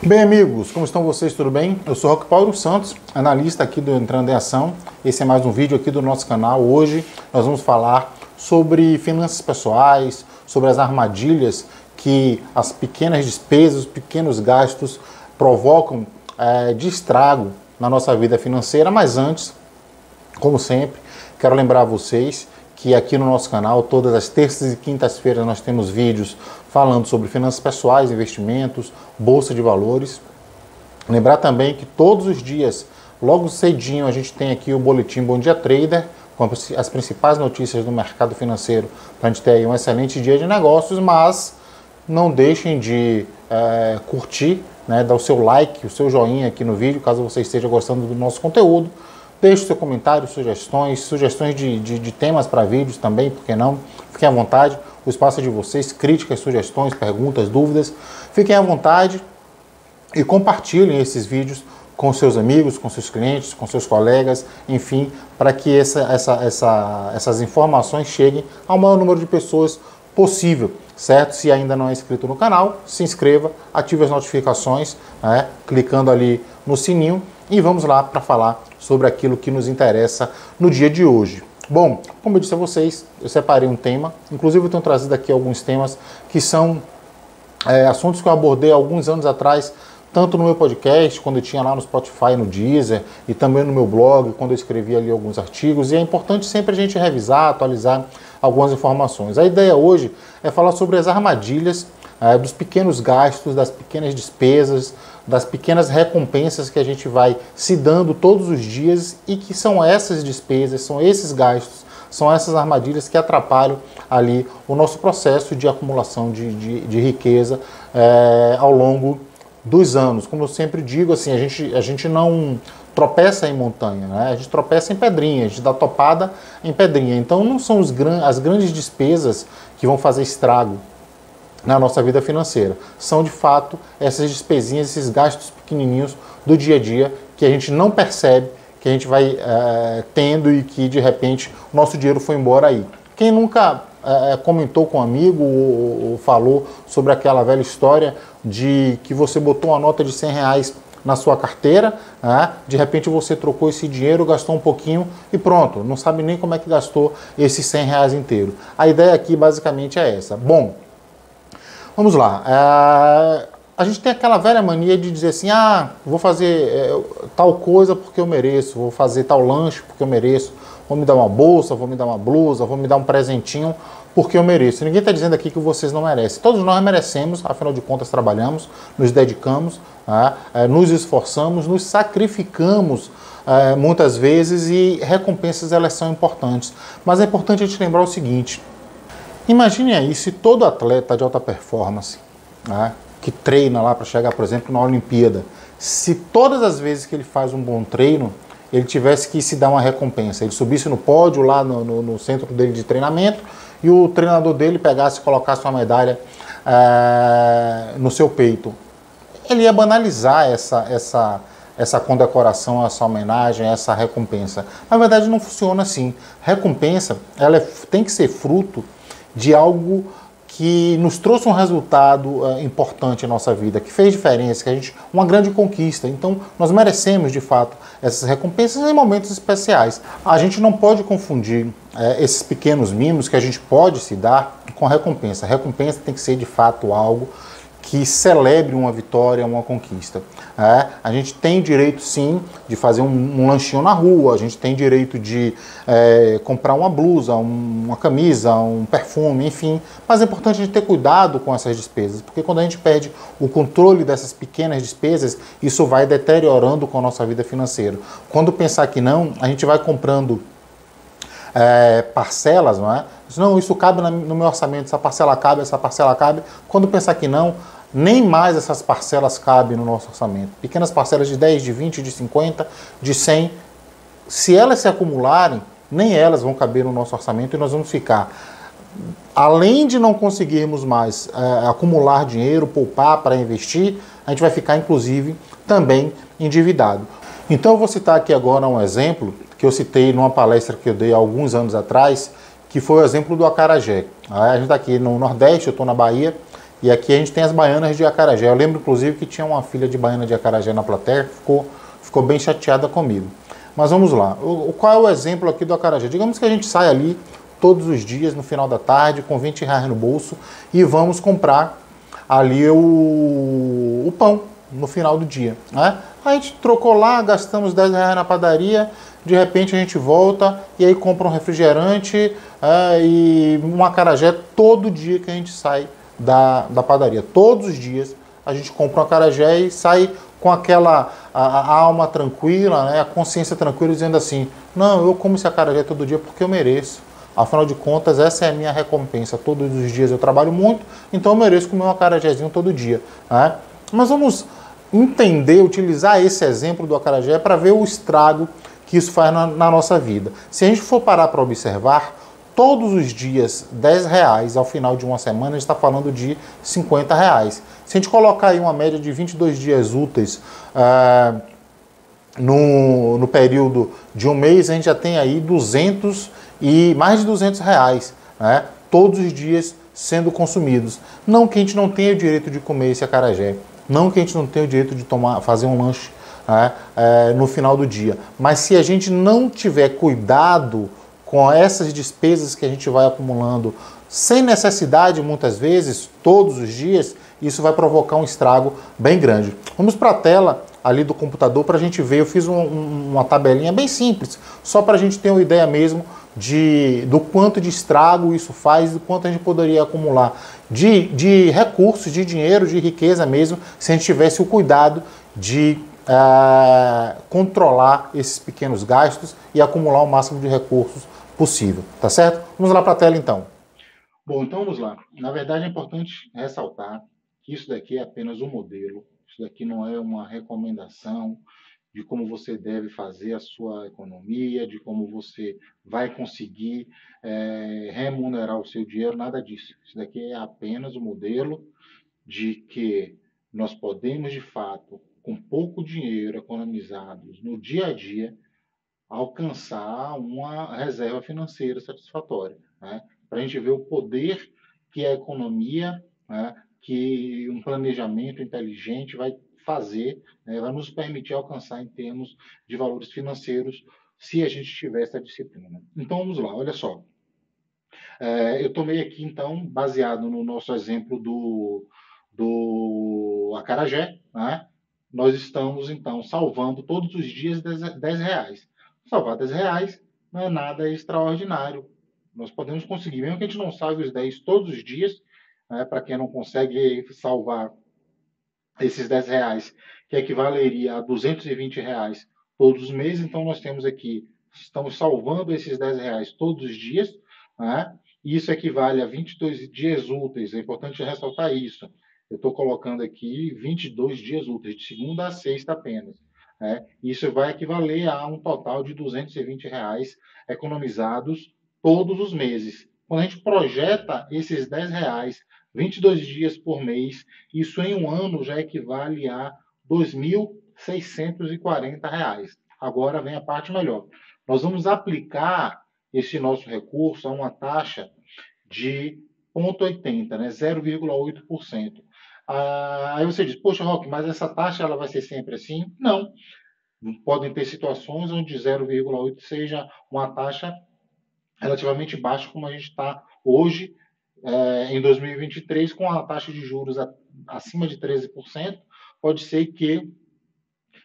Bem, amigos, como estão vocês? Tudo bem? Eu sou Roque Paulo Santos, analista aqui do Entrando em Ação. Esse é mais um vídeo aqui do nosso canal. Hoje nós vamos falar sobre finanças pessoais, sobre as armadilhas que as pequenas despesas, os pequenos gastos provocam de estrago na nossa vida financeira. Mas antes, como sempre, quero lembrar a vocês que aqui no nosso canal, todas as terças e quintas-feiras, nós temos vídeos falando sobre finanças pessoais, investimentos, bolsa de valores. Lembrar também que todos os dias, logo cedinho, a gente tem aqui o boletim Bom Dia Trader, com as principais notícias do mercado financeiro, para a gente ter aí um excelente dia de negócios, mas não deixem de curtir, dar o seu like, o seu joinha aqui no vídeo, caso você esteja gostando do nosso conteúdo. Deixe o seu comentário, sugestões de temas para vídeos também, por que não? Fiquem à vontade, o espaço é de vocês, críticas, sugestões, perguntas, dúvidas. Fiquem à vontade e compartilhem esses vídeos com seus amigos, com seus clientes, com seus colegas, enfim, para que essas informações cheguem ao maior número de pessoas possível, certo? Se ainda não é inscrito no canal, se inscreva, ative as notificações, clicando ali no sininho, e vamos lá para falar sobre aquilo que nos interessa no dia de hoje. Bom, como eu disse a vocês, eu separei um tema, inclusive eu tenho trazido aqui alguns temas que são assuntos que eu abordei alguns anos atrás, tanto no meu podcast, quando eu tinha lá no Spotify, no Deezer, e também no meu blog, quando eu escrevi ali alguns artigos, e é importante sempre a gente revisar, atualizar algumas informações. A ideia hoje é falar sobre as armadilhas dos pequenos gastos, das pequenas despesas, das pequenas recompensas que a gente vai se dando todos os dias e que são essas despesas, são esses gastos, são essas armadilhas que atrapalham ali o nosso processo de acumulação de riqueza ao longo dos anos. Como eu sempre digo, assim, a gente não tropeça em montanha, a gente tropeça em pedrinha, a gente dá topada em pedrinha. Então não são as grandes despesas que vão fazer estrago na nossa vida financeira. São, de fato, essas despesinhas, esses gastos pequenininhos do dia a dia que a gente não percebe, que a gente vai tendo e que, de repente, o nosso dinheiro foi embora aí. Quem nunca comentou com um amigo ou falou sobre aquela velha história de que você botou uma nota de R$100 na sua carteira, de repente você trocou esse dinheiro, gastou um pouquinho e pronto, não sabe nem como é que gastou esses R$100 inteiro. A ideia aqui basicamente é essa. Bom, vamos lá. A gente tem aquela velha mania de dizer assim, vou fazer tal coisa porque eu mereço, vou fazer tal lanche porque eu mereço, vou me dar uma bolsa, vou me dar uma blusa, vou me dar um presentinho porque eu mereço. Ninguém está dizendo aqui que vocês não merecem. Todos nós merecemos, afinal de contas trabalhamos, nos dedicamos, nos esforçamos, nos sacrificamos muitas vezes e recompensas elas são importantes. Mas é importante a gente lembrar o seguinte, imagine aí se todo atleta de alta performance, que treina lá para chegar, por exemplo, na Olimpíada, se todas as vezes que ele faz um bom treino, ele tivesse que se dar uma recompensa, ele subisse no pódio lá no centro dele de treinamento e o treinador dele pegasse e colocasse uma medalha no seu peito. Ele ia banalizar essa condecoração, essa homenagem, essa recompensa. Na verdade não funciona assim. Recompensa, ela tem que ser fruto de algo que nos trouxe um resultado importante em nossa vida, que fez diferença, uma grande conquista. Então, nós merecemos, de fato, essas recompensas em momentos especiais. A gente não pode confundir esses pequenos mimos que a gente pode se dar com recompensa. A recompensa tem que ser, de fato, algo que celebre uma vitória, uma conquista. A gente tem direito, sim, de fazer um lanchinho na rua, a gente tem direito de comprar uma blusa, uma camisa, um perfume, enfim. Mas é importante a gente ter cuidado com essas despesas, porque quando a gente perde o controle dessas pequenas despesas, isso vai deteriorando com a nossa vida financeira. Quando pensar que não, a gente vai comprando parcelas, não, isso cabe no meu orçamento, essa parcela cabe. Quando pensar que não, nem mais essas parcelas cabem no nosso orçamento. Pequenas parcelas de 10, de 20, de 50, de 100, se elas se acumularem, nem elas vão caber no nosso orçamento e nós vamos ficar, além de não conseguirmos mais acumular dinheiro, poupar para investir, a gente vai ficar, inclusive, também endividado. Então eu vou citar aqui agora um exemplo que eu citei numa palestra que eu dei há alguns anos atrás, que foi o exemplo do acarajé. A gente está aqui no Nordeste, eu estou na Bahia, E aqui a gente tem as baianas de acarajé. Eu lembro, inclusive, que tinha uma filha de baiana de acarajé na plateia que ficou bem chateada comigo. Mas vamos lá. Qual é o exemplo aqui do acarajé? Digamos que a gente sai ali todos os dias, no final da tarde, com R$ 20 no bolso e vamos comprar ali o pão no final do dia, né? A gente trocou lá, gastamos R$ 10 na padaria, de repente a gente volta e aí compra um refrigerante e um acarajé todo dia que a gente sai da padaria. Todos os dias a gente compra um acarajé e sai com aquela a alma tranquila, né, a consciência tranquila, dizendo assim, não, eu como esse acarajé todo dia porque eu mereço. Afinal de contas, essa é a minha recompensa. Todos os dias eu trabalho muito, então eu mereço comer um acarajézinho todo dia, né? Mas vamos entender, utilizar esse exemplo do acarajé para ver o estrago que isso faz na nossa vida. Se a gente for parar para observar, todos os dias R$ 10 ao final de uma semana, a gente está falando de R$ 50. Se a gente colocar aí uma média de 22 dias úteis no período de um mês, a gente já tem aí mais de R$ 200, né? Todos os dias sendo consumidos. Não que a gente não tenha o direito de comer esse acarajé, não que a gente não tenha o direito de fazer um lanche, né, no final do dia, mas se a gente não tiver cuidado com essas despesas que a gente vai acumulando sem necessidade, muitas vezes, todos os dias, isso vai provocar um estrago bem grande. Vamos para a tela ali do computador para a gente ver. Eu fiz uma tabelinha bem simples, só para a gente ter uma ideia mesmo do quanto de estrago isso faz, do quanto a gente poderia acumular de recursos, de dinheiro, de riqueza mesmo, se a gente tivesse o cuidado de controlar esses pequenos gastos e acumular o máximo de recursos possível, tá certo? Vamos lá para a tela então. Bom, então vamos lá. Na verdade é importante ressaltar que isso daqui é apenas um modelo, isso daqui não é uma recomendação de como você deve fazer a sua economia, de como você vai conseguir remunerar o seu dinheiro, nada disso. Isso daqui é apenas um modelo de que nós podemos, de fato, com pouco dinheiro economizados no dia a dia, alcançar uma reserva financeira satisfatória, né? Para a gente ver o poder que a economia, né, que um planejamento inteligente vai fazer, né, vai nos permitir alcançar em termos de valores financeiros, se a gente tiver essa disciplina. Então vamos lá, olha só. Eu tomei aqui, então, baseado no nosso exemplo do acarajé, né? Nós estamos, então, salvando todos os dias R$ 10. Salvar R$ 10 não é nada extraordinário. Nós podemos conseguir, mesmo que a gente não salve os 10 todos os dias, né, para quem não consegue salvar esses R$ 10, que equivaleria a R$ 220 todos os meses, então nós temos aqui, estamos salvando esses R$ 10 todos os dias, né? Isso equivale a 22 dias úteis, é importante ressaltar isso. Eu estou colocando aqui 22 dias úteis, de segunda a sexta apenas. Né? Isso vai equivaler a um total de R$ 220 economizados todos os meses. Quando a gente projeta esses R$ 10, 22 dias por mês, isso em um ano já equivale a R$ 2.640. Agora vem a parte melhor. Nós vamos aplicar esse nosso recurso a uma taxa de 0,80, né? 0,8%. Aí você diz, poxa, Roque, mas essa taxa ela vai ser sempre assim? Não. Podem ter situações onde 0,8 seja uma taxa relativamente baixa, como a gente está hoje, em 2023, com a taxa de juros acima de 13%, pode ser que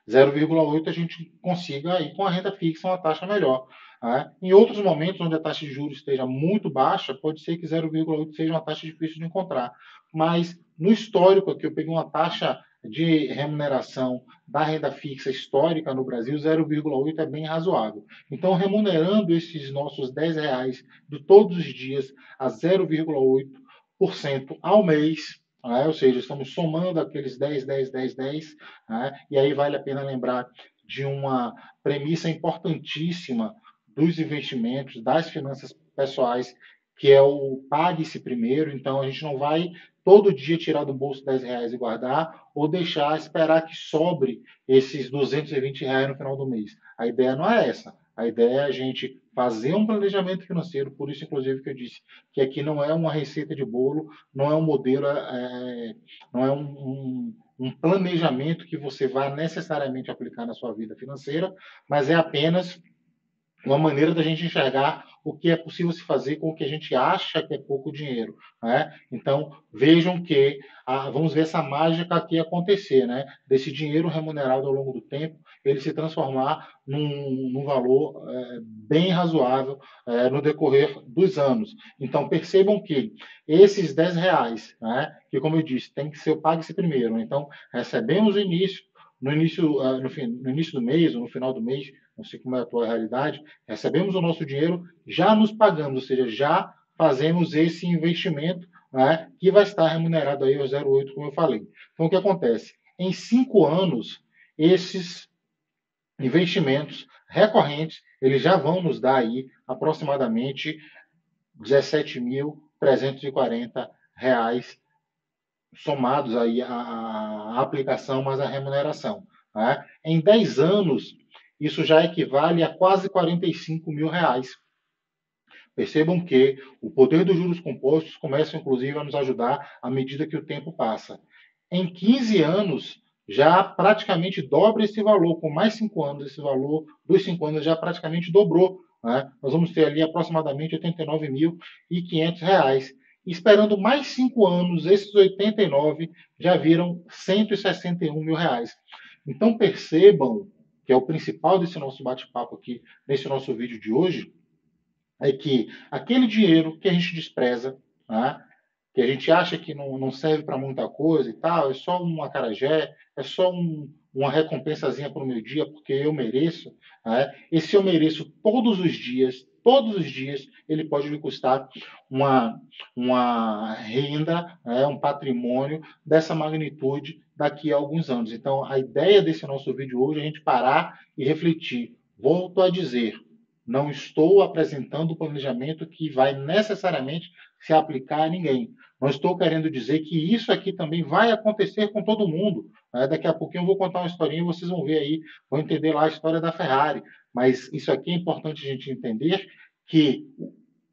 0,8 a gente consiga ir com a renda fixa uma taxa melhor. Né? Em outros momentos, onde a taxa de juros esteja muito baixa, pode ser que 0,8 seja uma taxa difícil de encontrar. Mas no histórico aqui, eu peguei uma taxa de remuneração da renda fixa histórica no Brasil, 0,8 é bem razoável. Então, remunerando esses nossos R$ 10 de todos os dias a 0,8% ao mês, ou seja, estamos somando aqueles 10, 10, 10, 10, e aí vale a pena lembrar de uma premissa importantíssima dos investimentos, das finanças pessoais, que é o pague-se primeiro. Então, a gente não vai todo dia tirar do bolso R$ 10 e guardar, ou deixar, esperar que sobre esses R$ 220 no final do mês. A ideia não é essa. A ideia é a gente fazer um planejamento financeiro, por isso, inclusive, que eu disse que aqui não é uma receita de bolo, não é um modelo, não é um planejamento que você vai necessariamente aplicar na sua vida financeira, mas é apenas uma maneira da gente enxergar o que é possível se fazer com o que a gente acha que é pouco dinheiro, né? Então, vejam que, vamos ver essa mágica aqui acontecer, né? Desse dinheiro remunerado ao longo do tempo, ele se transformar num valor bem razoável no decorrer dos anos. Então, percebam que esses R$ 10, né? Que, como eu disse, tem que ser o pague-se primeiro. Então, recebemos no início do mês ou no final do mês, não sei como é a tua realidade, recebemos o nosso dinheiro, já nos pagamos, ou seja, já fazemos esse investimento, né, que vai estar remunerado aí ao 0,8, como eu falei. Então, o que acontece? Em 5 anos, esses investimentos recorrentes, eles já vão nos dar aí aproximadamente R$ 17.340 somados aí a aplicação mais a remuneração. Né? Em 10 anos, isso já equivale a quase R$ 45.000. Percebam que o poder dos juros compostos começa, inclusive, a nos ajudar à medida que o tempo passa. Em 15 anos, já praticamente dobra esse valor. Com mais 5 anos, esse valor dos 5 anos já praticamente dobrou. Né? Nós vamos ter ali aproximadamente R$ 89.500. Esperando mais 5 anos, esses 89 já viram R$ 161.000. Então percebam que é o principal desse nosso bate-papo aqui, nesse nosso vídeo de hoje, é que aquele dinheiro que a gente despreza, né, que a gente acha que não serve para muita coisa e tal, é só um acarajé, é só uma recompensazinha para o meu dia, porque eu mereço, né, esse eu mereço todos os dias, ele pode lhe custar uma renda, né, um patrimônio dessa magnitude daqui a alguns anos. Então, a ideia desse nosso vídeo hoje é a gente parar e refletir. Volto a dizer, não estou apresentando o planejamento que vai necessariamente se aplicar a ninguém. Não estou querendo dizer que isso aqui também vai acontecer com todo mundo. Daqui a pouquinho eu vou contar uma historinha e vocês vão ver aí, vão entender lá a história da Ferrari. Mas isso aqui é importante a gente entender que,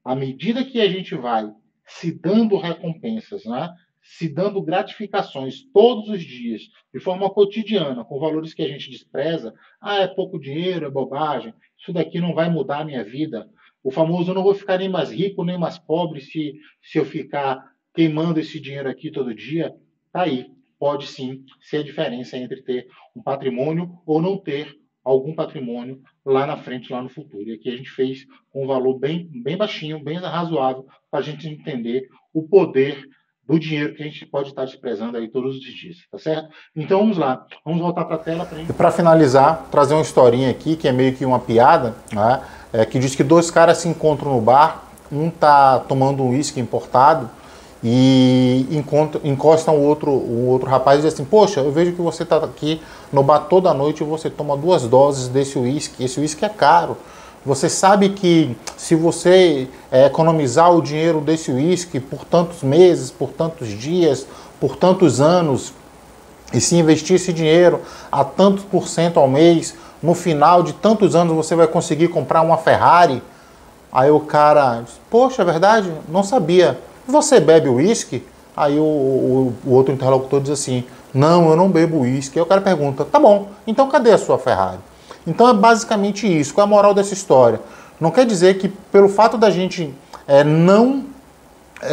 à medida que a gente vai se dando recompensas, né, se dando gratificações todos os dias, de forma cotidiana, com valores que a gente despreza, é pouco dinheiro, é bobagem, isso daqui não vai mudar a minha vida. O famoso, eu não vou ficar nem mais rico, nem mais pobre se eu ficar queimando esse dinheiro aqui todo dia. Tá aí, pode sim ser a diferença entre ter um patrimônio ou não ter algum patrimônio lá na frente, lá no futuro. E aqui a gente fez com um valor bem baixinho, bem razoável, para a gente entender o poder do dinheiro que a gente pode estar desprezando aí todos os dias, tá certo? Então vamos lá, vamos voltar para a tela para gente... E para finalizar, trazer uma historinha aqui, que é meio que uma piada, né? Que diz que 2 caras se encontram no bar, um tá tomando um uísque importado e encostam o outro rapaz e diz assim: poxa, eu vejo que você está aqui no bar toda noite e você toma 2 doses desse uísque, esse uísque é caro. Você sabe que se você economizar o dinheiro desse uísque por tantos meses, por tantos dias, por tantos anos, e se investir esse dinheiro a tantos % ao mês, no final de tantos anos você vai conseguir comprar uma Ferrari? Aí o cara diz: poxa, é verdade? Não sabia. Você bebe uísque? Aí o outro interlocutor diz assim: não, eu não bebo uísque. Aí o cara pergunta: tá bom, então cadê a sua Ferrari? Então é basicamente isso. Qual é a moral dessa história? Não quer dizer que pelo fato da gente não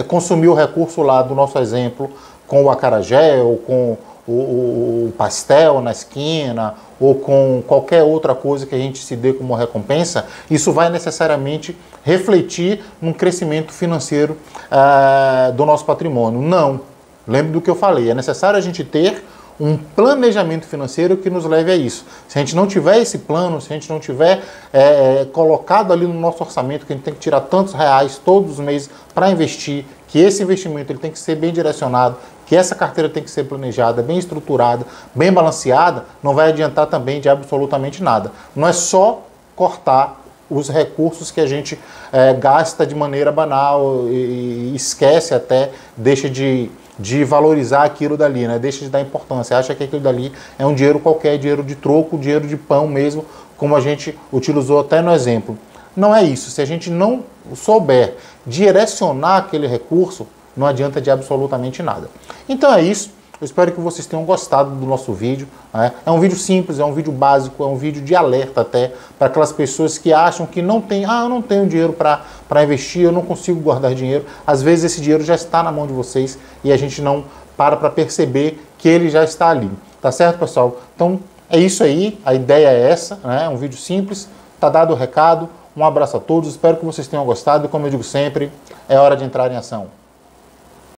consumir o recurso lá do nosso exemplo com o acarajé ou com o pastel na esquina ou com qualquer outra coisa que a gente se dê como recompensa, isso vai necessariamente refletir num crescimento financeiro do nosso patrimônio. Não. Lembre do que eu falei, é necessário a gente ter um planejamento financeiro que nos leve a isso. Se a gente não tiver esse plano, se a gente não tiver colocado ali no nosso orçamento que a gente tem que tirar tantos reais todos os meses para investir, que esse investimento ele tem que ser bem direcionado, que essa carteira tem que ser planejada, bem estruturada, bem balanceada, não vai adiantar também de absolutamente nada. Não é só cortar os recursos que a gente gasta de maneira banal e esquece até, deixa de valorizar aquilo dali, né? Deixa de dar importância, acha que aquilo dali é um dinheiro qualquer, dinheiro de troco, dinheiro de pão mesmo, como a gente utilizou até no exemplo. não é isso. Se a gente não souber direcionar aquele recurso, não adianta de absolutamente nada. Então é isso. Eu espero que vocês tenham gostado do nosso vídeo. Né? É um vídeo simples, é um vídeo básico, é um vídeo de alerta até para aquelas pessoas que acham que não tem, eu não tenho dinheiro para investir, eu não consigo guardar dinheiro. Às vezes esse dinheiro já está na mão de vocês e a gente não para perceber que ele já está ali. Tá certo, pessoal? Então é isso aí, a ideia é essa, né? É um vídeo simples, tá dado o recado. Um abraço a todos, espero que vocês tenham gostado e como eu digo sempre, é hora de entrar em ação.